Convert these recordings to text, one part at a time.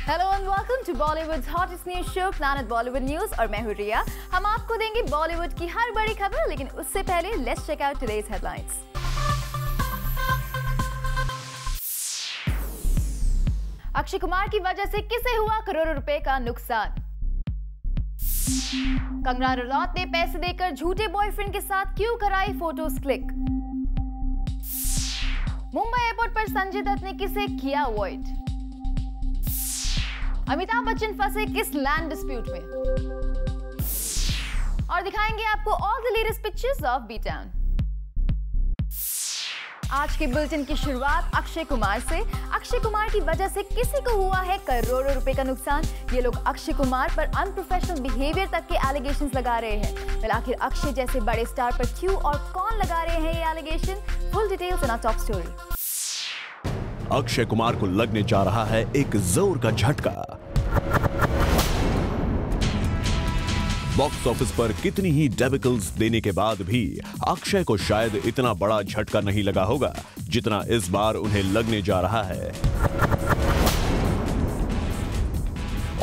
Hello and welcome to Bollywood hottest news show Planet Bollywood News और मैं हूं रिया। हम आपको देंगे बॉलीवुड की हर बड़ी खबर, लेकिन उससे पहले let's check out today's headlines. Akshay Kumar की वजह से किसे हुआ करोड़ों रुपए का नुकसान। कंगना रनौत ने पैसे देकर झूठे बॉयफ्रेंड के साथ क्यों कराई फोटोज क्लिक। मुंबई एयरपोर्ट पर संजय दत्त ने किसे किया अवॉइड। अमिताभ बच्चन फंसे किस लैंड डिस्प्यूट में। और दिखाएंगे आपको all the latest pictures of B town. आज के बुलेटिन की शुरुआत अक्षय कुमार से। अक्षय कुमार की वजह से किसी को हुआ है करोड़ों रुपए का नुकसान। ये लोग अक्षय कुमार पर अनप्रोफेशनल बिहेवियर तक के एलिगेशंस लगा रहे हैं। फिर आखिर अक्षय जैसे बड़े स्टार पर क्यों और कौन लगा रहे हैं ये allegation? Full details in our top story. Akshay Kumar को लगने जा रहा है एक जोर का झटका। बॉक्स ऑफिस पर कितनी ही डेबिकल्स देने के बाद भी अक्षय को शायद इतना बड़ा झटका नहीं लगा होगा जितना इस बार उन्हें लगने जा रहा है।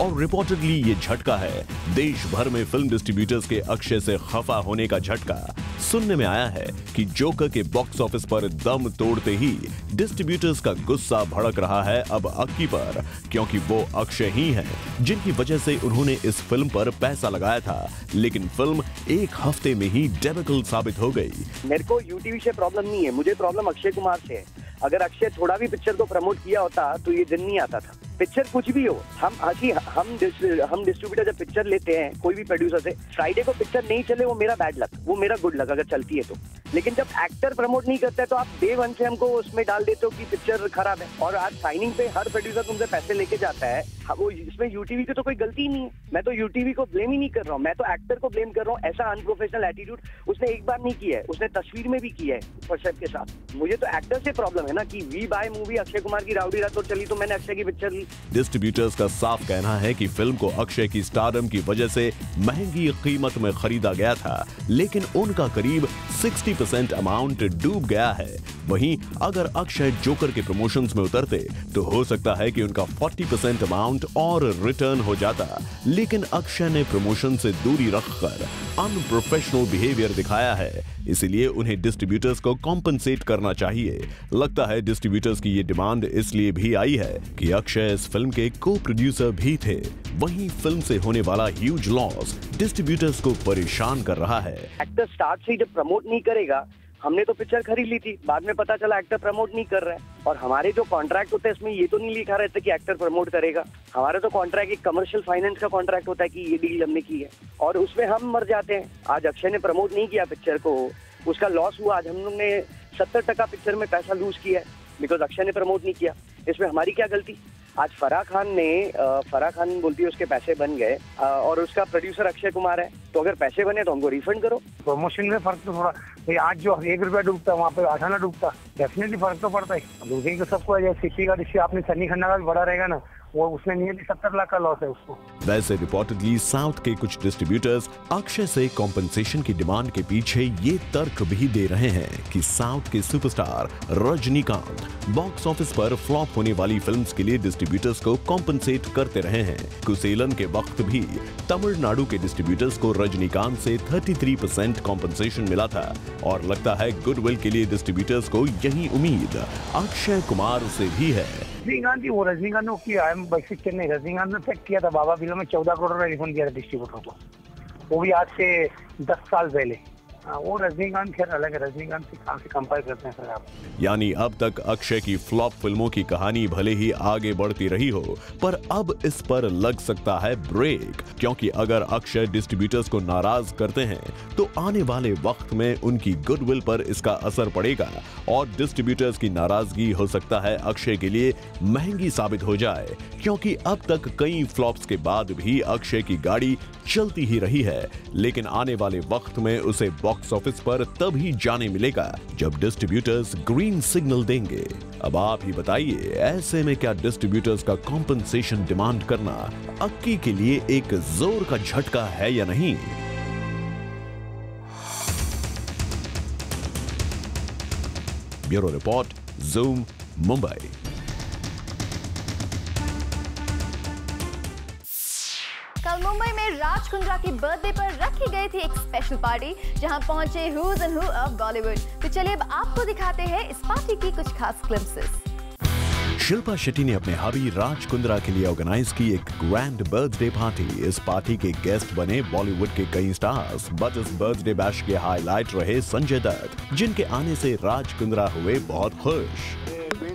और रिपोर्टेडली ये झटका है देश भर में फिल्म डिस्ट्रीब्यूटर्स के अक्षय से खफा होने का झटका। सुनने में आया है कि जोकर के बॉक्स ऑफिस पर दम तोड़ते ही डिस्ट्रीब्यूटर्स का गुस्सा भड़क रहा है अब अक्की पर, क्योंकि वो अक्षय ही हैं जिनकी वजह से उन्होंने इस फिल्म पर पैसा लगाया था, लेकिन फिल्म एक हफ्ते में ही डेबिकल साबित हो गई। मेरे को यूटीवी से प्रॉब्लम नहीं है, मुझे प्रॉब्लम अक्षय कुमार से है। अगर अक्षय थोड़ा भी पिक्चर को प्रमोट किया होता तो ये दिन नहीं आता था। पिक्चर कुछ भी हो, हम डिस्ट्रीब्यूटर जब पिक्चर लेते हैं कोई भी प्रोड्यूसर से, फ्राइडे को पिक्चर नहीं चले वो मेरा बैड लक, वो मेरा गुड लक अगर चलती है तो। लेकिन जब एक्टर प्रमोट नहीं करता है तो आप डे वन से हमको उसमें डाल देते हो कि पिक्चर खराब है। और आज साइनिंग पे हर प्रोड्यूसर तुमसे पैसे लेके जाता है, वो इसमें यूटीवी की तो कोई गलती नहीं है। मैं तो यूटीवी को ब्लेम ही नहीं कर रहा हूँ, मैं तो एक्टर को ब्लेम कर रहा हूँ। ऐसा अनप्रोफेशनल एटीट्यूड उसने एक बार नहीं किया है, उसने तस्वीर में भी किया है परसेप के साथ। मुझे तो एक्टर से प्रॉब्लम है ना कि we buy movie Akshay Kumar की राउडी राठौर चली तो मैंने अक्षय की पिक्चर ली। डिस्ट्रीब्यूटर्स का साफ कहना है कि फिल्म को अक्षय की स्टारडम की वजह से महंगी कीमत में खरीदा गया था, लेकिन उनका करीब 60% अमाउंट डूब गया है। वहीं अगर अक्षय जोकर के प्रमोशंस में उतरते तो हो सकता है कि उनका 40% अमाउंट और रिटर्न हो जाता, लेकिन अक्षय ने प्रमोशन से दूरी रखकर अनप्रोफेशनल बिहेवियर दिखाया है, इसलिए उन्हें डिस्ट्रीब्यूटर्स को कॉम्पनसेट करना चाहिए। लगता है डिस्ट्रीब्यूटर्स की ये डिमांड इसलिए भी आई है कि अक्षय इस फिल्म के को प्रोड्यूसर भी थे। वहीं फिल्म से होने वाला ह्यूज लॉस डिस्ट्रीब्यूटर्स को परेशान कर रहा है। एक्टर स्टार्ट से जब प्रमोट नहीं करेगा, हमने तो पिक्चर खरीद ली थी, बाद में पता चला एक्टर प्रमोट नहीं कर रहा है। और हमारे जो कॉन्ट्रैक्ट होते हैं इसमें ये तो नहीं लिखा रहता कि एक्टर प्रमोट करेगा। हमारा तो कॉन्ट्रैक्ट एक कमर्शियल फाइनेंस का कॉन्ट्रैक्ट होता है कि ये डील हमने की है और उसमें हम मर जाते हैं। आज अक्षय ने प्रमोट नहीं किया पिक्चर को, उसका लॉस हुआ। आज हम लोग ने 70% पिक्चर में पैसा लूज किया है बिकॉज अक्षय ने प्रमोट नहीं किया। इसमें हमारी क्या गलती? आज फराह खान बोलती है उसके पैसे बन गए और उसका प्रोड्यूसर अक्षय कुमार है, तो अगर पैसे बने तो हमको रिफंड करो। प्रमोशन में फर्क तो थोड़ा भाई, आज जो 1 रुपया डूबता वहाँ पे 8 आना डूबता, डेफिनेटली फर्क तो पड़ता है। दूसरी को सबको सीपी का डिस्ट्री आपने सनी खन्ना का भी बड़ा रहेगा ना, वो उसने नियरली 70 लाख का लॉस है उसको। वैसे रिपोर्टेडली साउथ के कुछ डिस्ट्रीब्यूटर्स अक्षय से कॉम्पनसेशन की डिमांड के पीछे ये तर्क भी दे रहे हैं कि साउथ के सुपरस्टार रजनीकांत बॉक्स ऑफिस पर फ्लॉप होने वाली फिल्म्स के लिए डिस्ट्रीब्यूटर्स को कॉम्पनसेट करते रहे हैं। कुसेलन के वक्त भी तमिलनाडु के डिस्ट्रीब्यूटर्स को रजनीकांत से 33% कॉम्पनसेशन मिला था और लगता है गुडविल के लिए डिस्ट्रीब्यूटर्स को यही उम्मीद अक्षय कुमार से भी है। रजनीकांत ने किया है, चेन्नई रजनीकांत ने चेक किया था, बाबा फिल्म में 14 करोड़ का रिफंड किया था डिस्ट्रीब्यूटर को, वो भी आज से 10 साल पहले। वो रजनीकांत खैर अलग है, रजनीकांत से कहाँ से कंपेयर करते हैं सर आप? यानी अब तक अक्षय की फ्लॉप फिल्मों की कहानी भले ही आगे बढ़ती रही हो, पर अब इस पर लग सकता है ब्रेक, क्योंकि अगर अक्षय डिस्ट्रीब्यूटर्स को नाराज करते हैं तो आने वाले वक्त में उनकी गुडविल पर इसका असर पड़ेगा और डिस्ट्रीब्यूटर्स की नाराजगी हो सकता है अक्षय के लिए महंगी साबित हो जाए, क्योंकि अब तक कई फ्लॉप्स के बाद भी अक्षय की गाड़ी चलती ही रही है, लेकिन आने वाले वक्त में उसे बॉक्स ऑफिस पर तभी जाने मिलेगा जब डिस्ट्रीब्यूटर्स ग्रीन सिग्नल देंगे। अब आप ही बताइए, ऐसे में क्या डिस्ट्रीब्यूटर्स का कॉम्पनसेशन डिमांड करना अक्की के लिए एक जोर का झटका है या नहीं? Bureau report, zoom, Mumbai. कल मुंबई में राज कुंद्रा की बर्थडे पर रखी गई थी एक स्पेशल पार्टी जहां पहुंचे who's and who of Bollywood. तो चलिए अब आपको दिखाते हैं इस पार्टी की कुछ खास ग्लिम्पसेस। शिल्पा शेट्टी ने अपने हबी राज कुंद्रा के लिए ऑर्गेनाइज की एक ग्रैंड बर्थडे पार्टी। इस पार्टी के गेस्ट बने बॉलीवुड के कई स्टार्स, बट इस बर्थडे बैश के हाईलाइट रहे संजय दत्त, जिनके आने से राज कुंद्रा हुए बहुत खुश।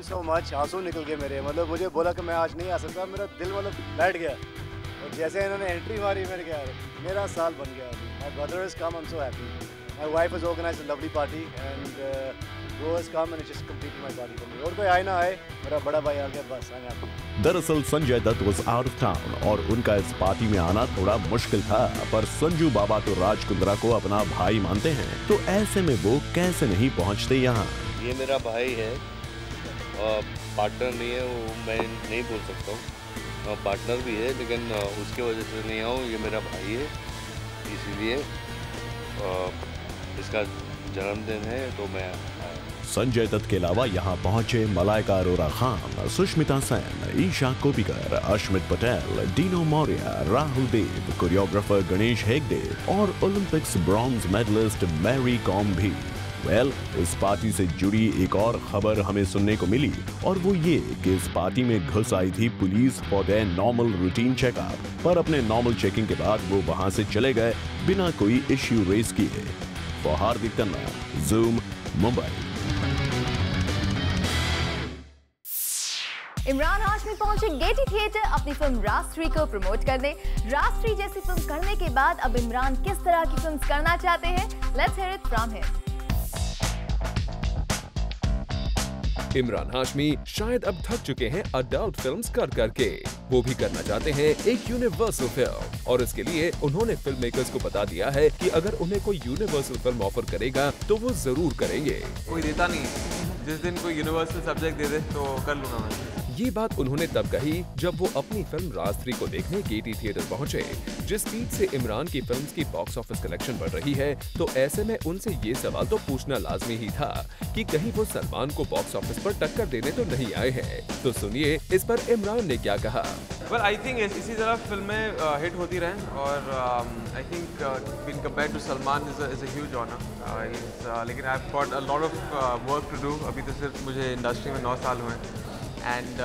सो मच, आंसू निकल गए मेरे। मतलब मुझे बोला कि मैं आज नहीं आ सकता, मेरा दिल मतलब बैठ गया। और जैसे इन्होंने एंट्री मारी मेरे क्या मेरा साल बन गया। My brother has come, I am so happy. My wife has organised a lovely party and वो has come and just completed my party for me. और कोई आए ना आए, मेरा बड़ा भाई आ गया, बस आई एम हैप्पी। दरअसल Sanjay Dutt was out of town और उनका इस पार्टी में आना थोड़ा मुश्किल था, पर संजू बाबा तो राज कुंद्रा को अपना भाई मानते हैं, तो ऐसे में वो कैसे नहीं पहुंचते यहाँ। ये मेरा भाई है, पार्टनर नहीं है, वो मैं नहीं बोल सकता हूँ, पार्टनर भी है लेकिन उसके वजह से नहीं आऊँ। ये मेरा भाई है, इसीलिए इसका जन्मदिन है तो मैं आया। संजय दत्त के अलावा यहाँ पहुंचे मलाइका अरोरा खान, सुष्मिता सेन, ईशा कोपिकर, अश्मित पटेल, डीनो मौर्य, राहुल देव, कोरियोग्राफर गणेश हेगडे और Olympics bronze medallist Mary Kom भी। इस पार्टी से जुड़ी एक और खबर हमें सुनने को मिली और वो ये कि इस पार्टी में घुस आई थी police for their normal routine checkup, पर अपने नॉर्मल चेकिंग के बाद वो वहां से चले गए बिना कोई इश्यू रेज किए। For Hardik Tanna, Zoom, Mumbai. इमरान हाशमी पहुंचे गेटी थिएटर अपनी फिल्म राष्ट्री को प्रमोट करने। राष्ट्री जैसी फिल्म करने के बाद अब इमरान किस तरह की फिल्म करना चाहते हैं, let's hear it from him. Imran Hashmi शायद अब थक चुके हैं अडल्ट फिल्म्स कर करके। वो भी करना चाहते हैं एक यूनिवर्सल फिल्म, और इसके लिए उन्होंने फिल्म मेकर्स को बता दिया है कि अगर उन्हें कोई यूनिवर्सल फिल्म ऑफर करेगा तो वो जरूर करेंगे। कोई देता नहीं, जिस दिन कोई यूनिवर्सल सब्जेक्ट दे दे तो कर लूंगा मैं। ये बात उन्होंने तब कही जब वो अपनी फिल्म राष्ट्री को देखने गेटी थिएटर पहुंचे। जिस स्पीड से इमरान की फिल्म्स की बॉक्स ऑफिस कलेक्शन बढ़ रही है, तो ऐसे में उनसे ये सवाल तो पूछना लाजमी ही था कि कहीं वो सलमान को बॉक्स ऑफिस पर टक्कर देने तो नहीं आए हैं। तो सुनिए इस पर इमरान ने क्या कहा। Well, I think इसी तरह फिल्में हिट होती रहें, और I think being compared to Salman is a huge honor. लेकिन I've got a lot of work to do. अभी तो सिर्फ मुझे इंडस्ट्री में 9 साल हुए हैं, and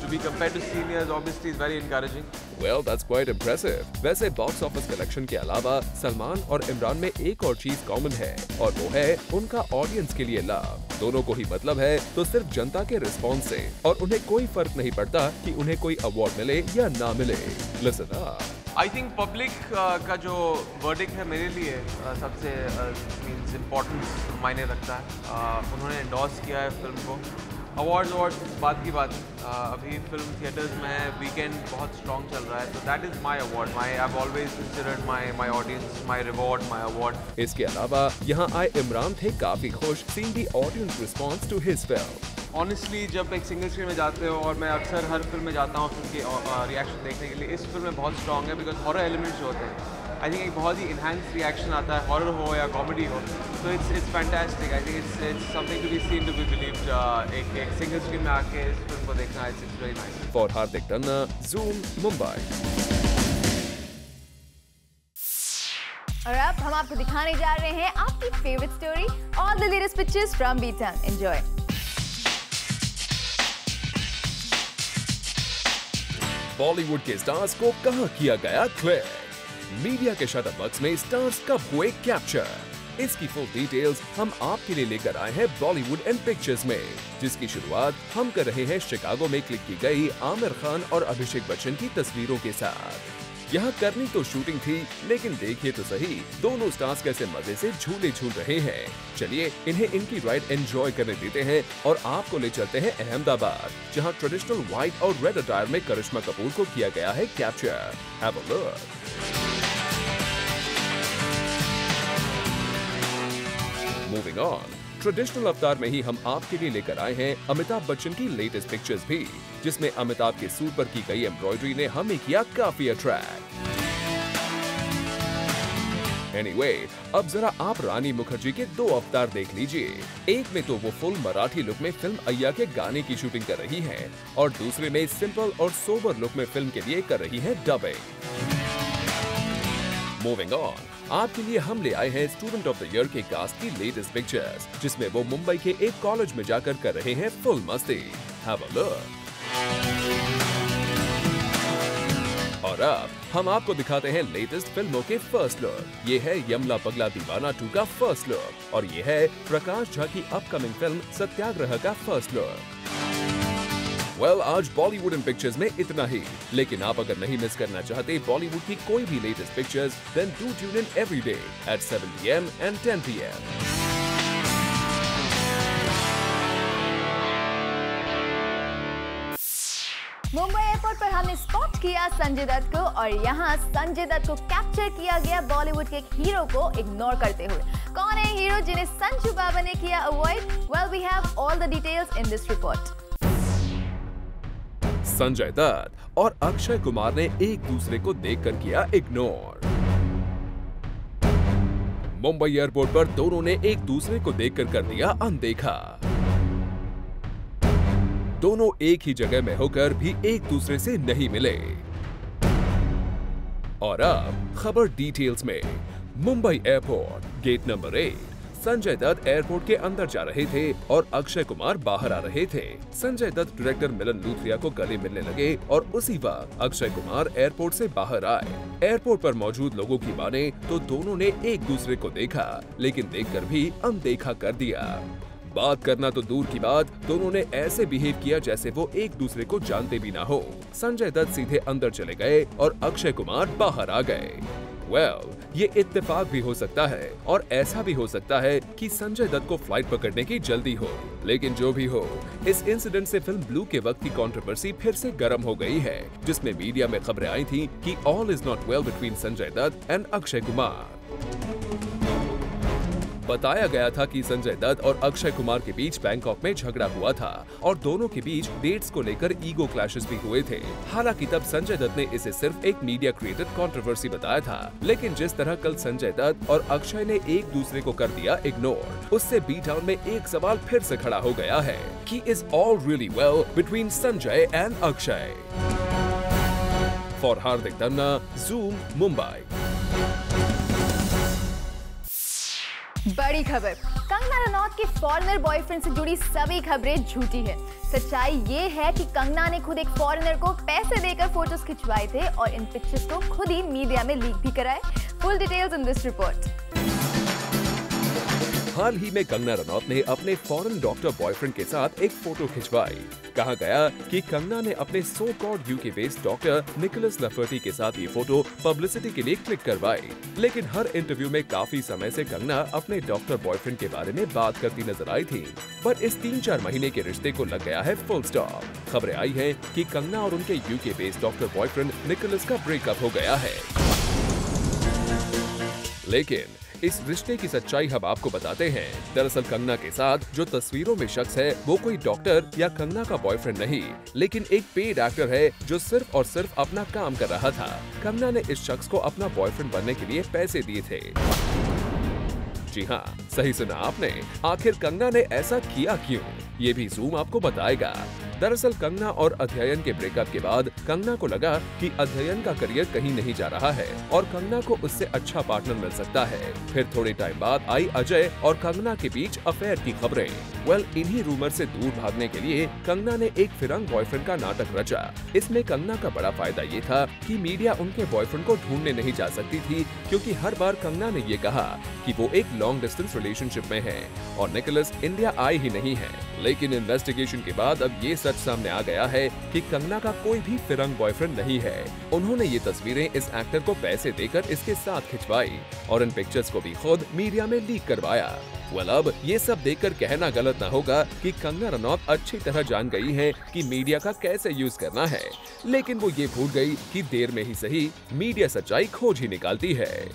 to be compared to seniors obviously is very encouraging. Well, that's quite impressive. वैसे बॉक्स ऑफिस कलेक्शन के अलावा सलमान और इमरान में एक और चीज कॉमन है, और वो है उनका ऑडियंस के लिए लव। दोनों को ही मतलब है तो सिर्फ जनता के रिस्पॉन्स से, और उन्हें कोई फर्क नहीं पड़ता कि उन्हें कोई अवार्ड मिले या ना मिले। Listen up. I think public का जो वर्डिक्ट है मेरे लिए सबसे मीन्स इम्पोर्टेंस मायने रखता है। उन्होंने एंडोर्स किया है फिल्म को। अवार्ड बात की बात, अभी फिल्म थिएटर्स में वीकेंड बहुत स्ट्रॉन्ग चल रहा है, तो that is my award. I have always considered my audience, my reward, my award. इसके अलावा यहाँ आए इमरान थे काफी खुश seeing the audience response to his film. Honestly जब एक सिंगल स्क्रीन में जाते हो, और मैं अक्सर हर फिल्म में जाता हूँ फिल्म की रिएक्शन देखने के लिए, इस फिल्म में बहुत स्ट्रॉन्ग है बिकॉज हॉरर एलिमेंट्स जो होते हैं, आई थिंक एक बहुत ही इन्हांस रिएक्शन आता है, हॉरर हो या कॉमेडी हो, तो it's fantastic. I think it's something to be seen, to be believed. एक सिंगल स्क्रीन में आके इस फिल्म को देखना, it's very nice. For Hardik Tanna, Zoom, Mumbai. और अब हम आपको दिखाने जा रहे हैं आपकी favourite story, all the latest pictures from B-Town। Enjoy. Bollywood के स्टार्स को कहां किया गया क्लिक? मीडिया के शटर बॉक्स में स्टार्स कब हुए कैप्चर? इसकी फुल डिटेल्स हम आपके लिए लेकर आए हैं बॉलीवुड एंड पिक्चर्स में, जिसकी शुरुआत हम कर रहे हैं शिकागो में क्लिक की गई आमिर खान और अभिषेक बच्चन की तस्वीरों के साथ। यहाँ करनी तो शूटिंग थी, लेकिन देखिए तो सही दोनों स्टार्स कैसे मजे से झूले झूल रहे हैं। चलिए इन्हें इनकी राइड एंजॉय करने देते हैं और आपको ले चलते हैं अहमदाबाद, जहाँ ट्रेडिशनल व्हाइट और रेड अटायर में करिश्मा कपूर को किया गया है capture. Have a look. Moving on, traditional अवतार में ही हम आपके लिए लेकर आए हैं अमिताभ बच्चन की लेटेस्ट पिक्चर्स भी, जिसमें अमिताभ के सूट पर की गई एम्ब्रॉयडरी ने हमें किया काफी अट्रैक्ट। एनीवे, अब जरा आप रानी मुखर्जी के 2 अवतार देख लीजिए। एक में तो वो फुल मराठी लुक में फिल्म अय्या के गाने की शूटिंग कर रही हैं, और दूसरे में सिंपल और सोबर लुक में फिल्म के लिए कर रही हैं डबिंग। मूविंग ऑन, आपके लिए हम ले आए हैं स्टूडेंट ऑफ द ईयर के कास्ट की लेटेस्ट पिक्चर्स, जिसमें वो मुंबई के एक कॉलेज में जाकर कर रहे हैं फुल मस्ती। Have a look. और अब हम आपको दिखाते हैं लेटेस्ट फिल्मों के फर्स्ट लुक। ये है यमला पगला दीवाना 2 का फर्स्ट लुक और ये है प्रकाश झा की अपकमिंग फिल्म सत्याग्रह का फर्स्ट लुक। आज बॉलीवुड इन पिक्चर्स में इतना ही, लेकिन आप अगर नहीं मिस करना चाहते बॉलीवुड की कोई भी latest pictures, then do tune in every day at 7 PM and 10 PM। Mumbai airport पर हमने स्पॉट किया संजय दत्त को और यहाँ संजय दत्त को कैप्चर किया गया बॉलीवुड के एक हीरो को इग्नोर करते हुए। कौन है हीरो जिन्हें संजू बाबा ने किया avoid? Well, we have all the details in this report. Sanjay Dutt और अक्षय कुमार ने एक दूसरे को देखकर किया इग्नोर। मुंबई एयरपोर्ट पर दोनों ने एक दूसरे को देखकर कर दिया अनदेखा। दोनों एक ही जगह में होकर भी एक दूसरे से नहीं मिले। और अब खबर डिटेल्स में। Mumbai airport gate number 8। Sanjay Dutt airport के अंदर जा रहे थे और अक्षय कुमार बाहर आ रहे थे। संजय दत्त डायरेक्टर मिलन लूथरिया को गले मिलने लगे और उसी वक्त अक्षय कुमार एयरपोर्ट से बाहर आए। एयरपोर्ट पर मौजूद लोगों की माने तो दोनों ने एक दूसरे को देखा, लेकिन देखकर भी अनदेखा कर दिया। बात करना तो दूर की बात, दोनों ने ऐसे बिहेव किया जैसे वो एक दूसरे को जानते भी ना हो। संजय दत्त सीधे अंदर चले गए और अक्षय कुमार बाहर आ गए। ये इत्तेफाक भी हो सकता है और ऐसा भी हो सकता है कि संजय दत्त को फ्लाइट पकड़ने की जल्दी हो। लेकिन जो भी हो, इस इंसिडेंट से फिल्म ब्लू के वक्त की कंट्रोवर्सी फिर से गर्म हो गई है, जिसमें मीडिया में खबरें आई थी कि all is not well between Sanjay Dutt and Akshay Kumar. बताया गया था कि संजय दत्त और अक्षय कुमार के बीच बैंकॉक में झगड़ा हुआ था और दोनों के बीच डेट्स को लेकर ईगो क्लैशेस भी हुए थे। हालांकि तब संजय दत्त ने इसे सिर्फ एक मीडिया क्रिएटेड कंट्रोवर्सी बताया था, लेकिन जिस तरह कल संजय दत्त और अक्षय ने एक दूसरे को कर दिया इग्नोर, उससे बी टाउन में एक सवाल फिर से खड़ा हो गया है कि is all really well between Sanjay and Akshay? For Hardik Tanna, Zoom, Mumbai. बड़ी खबर, कंगना रनौत के फॉरेनर बॉयफ्रेंड से जुड़ी सभी खबरें झूठी है। सच्चाई ये है कि कंगना ने खुद एक फॉरेनर को पैसे देकर फोटोज खिंचवाए थे और इन पिक्चर्स को खुद ही मीडिया में लीक भी कराए। Full details in this report. हाल ही में कंगना रनौत ने अपने फॉरेन डॉक्टर बॉयफ्रेंड के साथ एक फोटो खिंचवाई। कहा गया कि कंगना ने अपने so called UK based doctor Nicholas Lafferty के साथ ये फोटो पब्लिसिटी के लिए क्लिक करवाई। लेकिन हर इंटरव्यू में काफी समय से कंगना अपने डॉक्टर बॉयफ्रेंड के बारे में बात करती नजर आई थी, पर इस 3-4 महीने के रिश्ते को लग गया है फुल स्टॉप। खबरें आई हैं कि कंगना और उनके UK based doctor boyfriend Nicholas का ब्रेकअप हो गया है। लेकिन इस रिश्ते की सच्चाई हम आपको बताते हैं। दरअसल कंगना के साथ जो तस्वीरों में शख्स है वो कोई डॉक्टर या कंगना का बॉयफ्रेंड नहीं, लेकिन एक पेड एक्टर है जो सिर्फ और सिर्फ अपना काम कर रहा था। कंगना ने इस शख्स को अपना बॉयफ्रेंड बनने के लिए पैसे दिए थे। जी हाँ, सही सुना आपने। आखिर कंगना ने ऐसा किया क्यों, ये भी ज़ूम आपको बताएगा। दरअसल कंगना और अध्ययन के ब्रेकअप के बाद कंगना को लगा कि अध्ययन का करियर कहीं नहीं जा रहा है और कंगना को उससे अच्छा पार्टनर मिल सकता है। फिर थोड़े टाइम बाद आई अजय और कंगना के बीच अफेयर की खबरें। इन्हीं रूमर से दूर भागने के लिए कंगना ने एक फिरंग बॉयफ्रेंड का नाटक रचा। इसमें कंगना का बड़ा फायदा ये था कि मीडिया उनके बॉयफ्रेंड को ढूंढने नहीं जा सकती थी, क्योंकि हर बार कंगना ने ये कहा कि वो एक लॉन्ग डिस्टेंस रिलेशनशिप में है और निकोलस इंडिया आए ही नहीं है। लेकिन इन्वेस्टिगेशन के बाद अब ये सच सामने आ गया है कि कंगना का कोई भी फिरंग बॉयफ्रेंड नहीं है। उन्होंने ये तस्वीरें इस एक्टर को पैसे देकर इसके साथ खिंचवाई और इन पिक्चर्स को भी खुद मीडिया में लीक करवाया। अब ये सब देखकर कहना गलत ना होगा कि कंगना रनौत अच्छी तरह जान गई हैं कि मीडिया का कैसे यूज करना है, लेकिन वो ये भूल गई कि देर में ही सही मीडिया सच्चाई खोज ही निकालती है।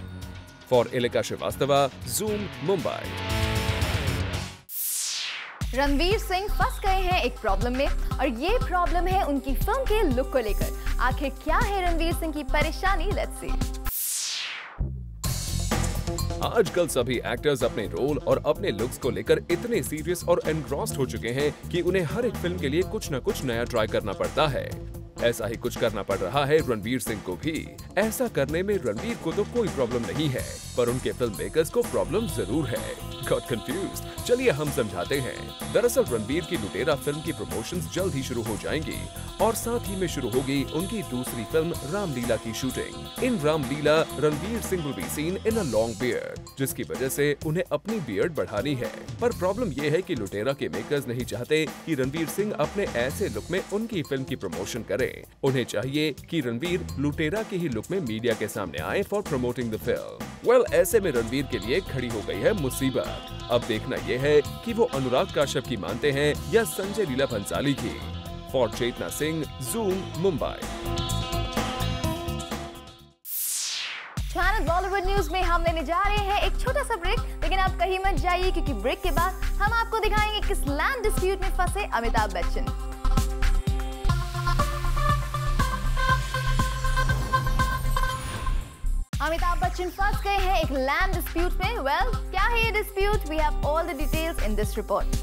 For Ilika Srivastava, Zoom, Mumbai. रणवीर सिंह फंस गए हैं एक प्रॉब्लम में और ये प्रॉब्लम है उनकी फिल्म के लुक को लेकर। आखिर क्या है रणवीर सिंह की परेशानी, लेट्स सी। आजकल सभी एक्टर्स अपने रोल और अपने लुक्स को लेकर इतने सीरियस और एनग्रॉस्ड हो चुके हैं कि उन्हें हर एक फिल्म के लिए कुछ न कुछ नया ट्राई करना पड़ता है। ऐसा ही कुछ करना पड़ रहा है रणवीर सिंह को भी। ऐसा करने में रणवीर को तो कोई प्रॉब्लम नहीं है, पर उनके फिल्म मेकर्स को प्रॉब्लम जरूर है। Got confused? चलिए हम समझाते हैं। दरअसल रणवीर की लुटेरा फिल्म की प्रमोशंस जल्द ही शुरू हो जाएंगी और साथ ही में शुरू होगी उनकी दूसरी फिल्म रामलीला की shooting. In Ramlila Ranveer Singh will be seen in a long beard, जिसकी वजह से उन्हें अपनी बियर्ड बढ़ानी है। पर प्रॉब्लम ये है कि लुटेरा के मेकर्स नहीं चाहते कि रणवीर सिंह अपने ऐसे लुक में उनकी फिल्म की प्रमोशन करें। उन्हें चाहिए कि रणवीर लुटेरा के ही लुक में मीडिया के सामने आए for promoting the film. Well, ऐसे में रणवीर के लिए खड़ी हो गई है मुसीबत। अब देखना यह है कि वो अनुराग कश्यप की मानते हैं या संजय लीला भंसाली की। For Chetna Singh, Zoom, Mumbai. Channel Bollywood news में हम लेने जा रहे हैं एक छोटा सा ब्रेक, लेकिन आप कहीं मत जाइए क्योंकि ब्रेक के बाद हम आपको दिखाएंगे किस लैंड डिस्प्यूट में फंसे अमिताभ बच्चन। अमिताभ बच्चन फंस गए हैं एक लैंड डिस्प्यूट में। वेल, क्या है ये dispute? We have all the details in this report.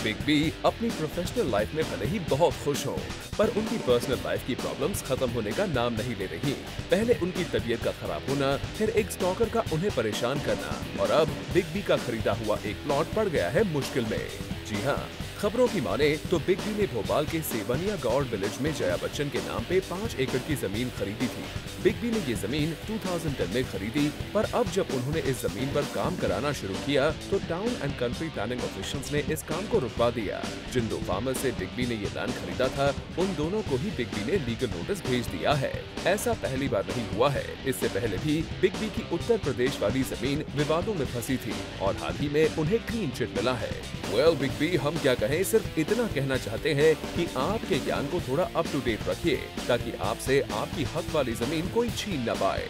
Big B अपनी प्रोफेशनल लाइफ में भले ही बहुत खुश हो, पर उनकी पर्सनल लाइफ की प्रॉब्लम्स खत्म होने का नाम नहीं ले रही। पहले उनकी तबीयत का खराब होना, फिर एक स्टॉकर का उन्हें परेशान करना, और अब बिग बी का खरीदा हुआ एक प्लॉट पड़ गया है मुश्किल में। जी हाँ, खबरों की माने तो बिग बी ने भोपाल के सेवनिया गौड़ विलेज में जया बच्चन के नाम पे 5 एकड़ की जमीन खरीदी थी। बिग बी ने ये जमीन 2010 में खरीदी, पर अब जब उन्होंने इस जमीन पर काम कराना शुरू किया तो town and country planning officials ने इस काम को रुकवा दिया। जिन 2 फार्मर्स से बिग बी ने ये लैंड खरीदा था, उन दोनों को ही बिग बी ने लीगल नोटिस भेज दिया है। ऐसा पहली बार नहीं हुआ है। इससे पहले भी बिग बी की उत्तर प्रदेश वाली जमीन विवादों में फंसी थी और हाल ही में उन्हें क्लीन चिट मिला है। वेल, बिग बी हम क्या कहें, सिर्फ इतना कहना चाहते हैं कि आपके ज्ञान को थोड़ा अप टू डेट रखिए ताकि आपसे आपकी हक वाली जमीन कोई छीन न पाए।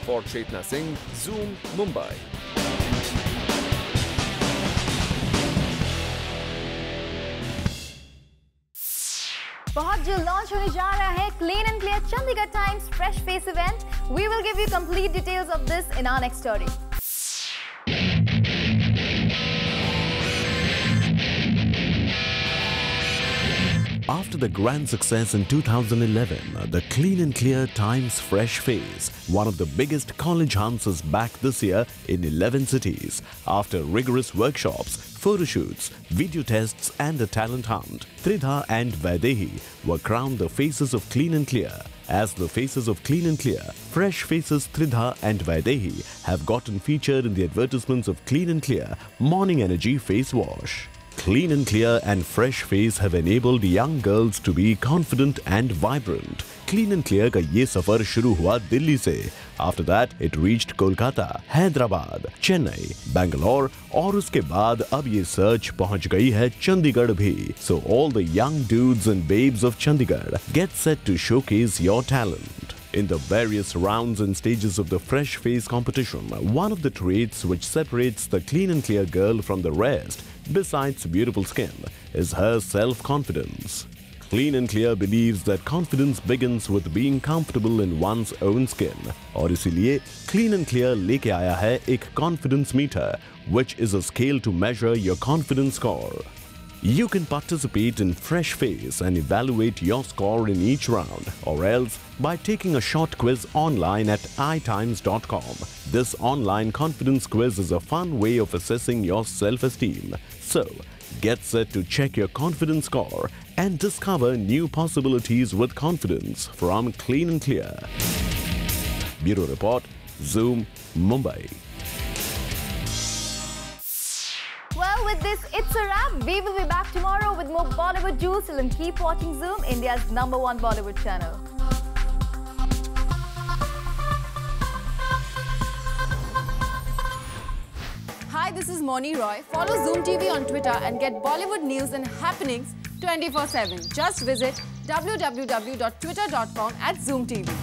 For Chetna Singh, Zoom, Mumbai. बहुत जल्द लॉन्च होने जा रहा है clean and clear Chandigarh Times fresh face event. We will give you complete details of this in our next story. After the grand success in 2011, the Clean and Clear Times Fresh Face, one of the biggest college hunts, is back this year in 11 cities. After rigorous workshops, photo shoots, video tests and a talent hunt, Tridha and Vaidehi were crowned the faces of Clean and Clear. As the faces of Clean and Clear, Fresh Faces Tridha and Vaidehi have gotten featured in the advertisements of Clean and Clear Morning Energy Face Wash. Clean and Clear and Fresh Face have enabled young girls to be confident and vibrant. Clean and Clear का ये सफर शुरू हुआ दिल्ली से. After that, it reached Kolkata, Hyderabad, Chennai, Bangalore और उसके बाद अब ये सर्च पहुंच गई है चंडीगढ़ भी. So all the young dudes and babes of Chandigarh get set to showcase your talent. In the various rounds and stages of the Fresh Face competition, one of the traits which separates the Clean and Clear girl from the rest, besides beautiful skin, is her self-confidence. Clean and Clear believes that confidence begins with being comfortable in one's own skin. और इसीलिए Clean and Clear लेके आया है एक confidence meter, which is a scale to measure your confidence score. You can participate in Fresh Face and evaluate your score in each round, or else by taking a short quiz online at itimes.com. This online confidence quiz is a fun way of assessing your self-esteem. So, get set to check your confidence score and discover new possibilities with confidence from Clean and Clear. Bureau Report, Zoom, Mumbai. Well, with this, it's a wrap. We will be back tomorrow with more Bollywood juice. Till then, keep watching Zoom, India's #1 Bollywood channel. Hi, this is Moni Roy. Follow Zoom TV on Twitter and get Bollywood news and happenings 24/7. Just visit www.twitter.com/ZoomTV.